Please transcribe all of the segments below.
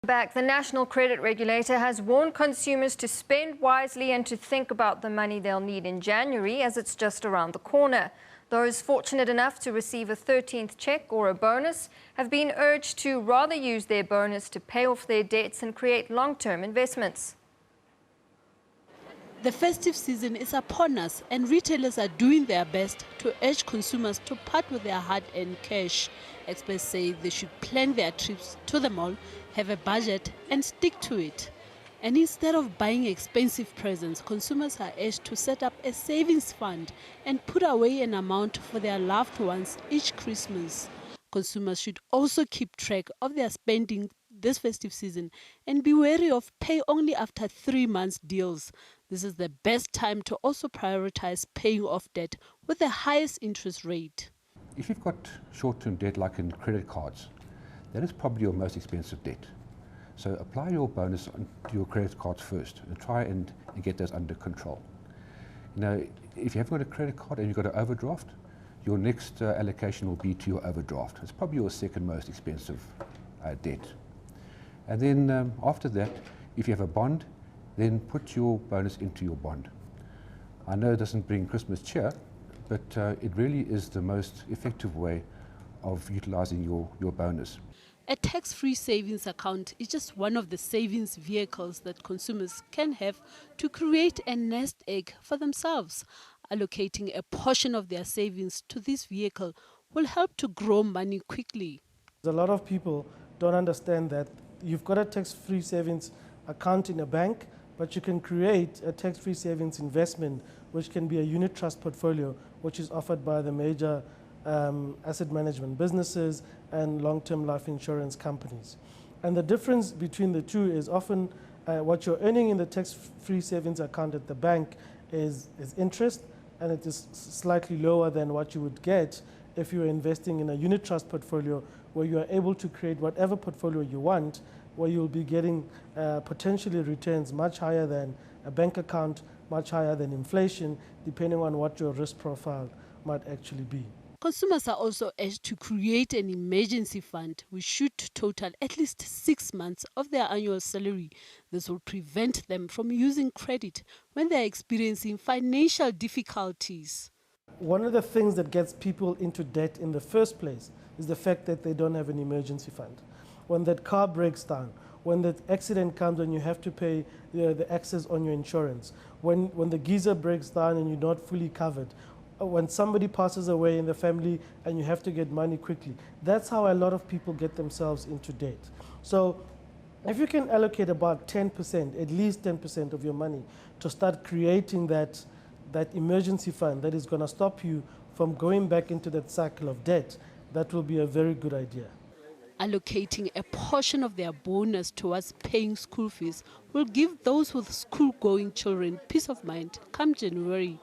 Back, the National Credit Regulator has warned consumers to spend wisely and to think about the money they'll need in January, as it's just around the corner. Those fortunate enough to receive a 13th check or a bonus have been urged to rather use their bonus to pay off their debts and create long-term investments. The festive season is upon us, and retailers are doing their best to urge consumers to part with their hard-earned cash. Experts say they should plan their trips to the mall, have a budget and stick to it. And instead of buying expensive presents, consumers are urged to set up a savings fund and put away an amount for their loved ones each Christmas. Consumers should also keep track of their spending this festive season and be wary of pay only after 3 months deals. This is the best time to also prioritize paying off debt with the highest interest rate. If you've got short-term debt like in credit cards, that is probably your most expensive debt. So apply your bonus to your credit cards first and try and get those under control. You know, if you haven't got a credit card and you've got an overdraft, your next allocation will be to your overdraft. It's probably your second most expensive debt. And then after that, if you have a bond, then put your bonus into your bond. I know it doesn't bring Christmas cheer, but it really is the most effective way of utilizing your bonus. A tax-free savings account is just one of the savings vehicles that consumers can have to create a nest egg for themselves. Allocating a portion of their savings to this vehicle will help to grow money quickly. A lot of people don't understand that you've got a tax-free savings account in a bank, but you can create a tax-free savings investment, which can be a unit trust portfolio, which is offered by the major asset management businesses and long-term life insurance companies. And the difference between the two is often what you're earning in the tax-free savings account at the bank is interest, and it is slightly lower than what you would get if you were investing in a unit trust portfolio, where you are able to create whatever portfolio you want, where you'll be getting potentially returns much higher than a bank account, much higher than inflation, depending on what your risk profile might actually be. Consumers are also urged to create an emergency fund which should total at least 6 months of their annual salary. This will prevent them from using credit when they are experiencing financial difficulties. One of the things that gets people into debt in the first place is the fact that they don't have an emergency fund. When that car breaks down, when that accident comes and you have to pay the excess on your insurance, when the geyser breaks down and you're not fully covered, when somebody passes away in the family and you have to get money quickly. That's how a lot of people get themselves into debt. So if you can allocate about 10%, at least 10% of your money to start creating that emergency fund that is going to stop you from going back into that cycle of debt, that will be a very good idea. Allocating a portion of their bonus towards paying school fees will give those with school-going children peace of mind come January.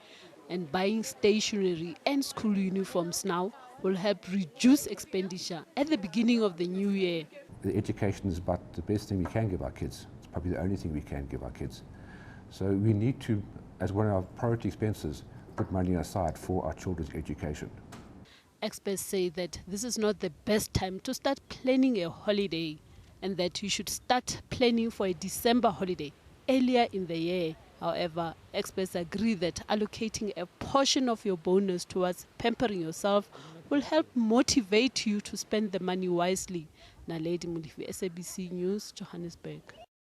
And buying stationery and school uniforms now will help reduce expenditure at the beginning of the new year. The education is about the best thing we can give our kids. It's probably the only thing we can give our kids. So we need to, as one of our priority expenses, put money aside for our children's education. Experts say that this is not the best time to start planning a holiday, and that you should start planning for a December holiday earlier in the year. However, experts agree that allocating a portion of your bonus towards pampering yourself will help motivate you to spend the money wisely. Naledi Mulifi, SABC News, Johannesburg.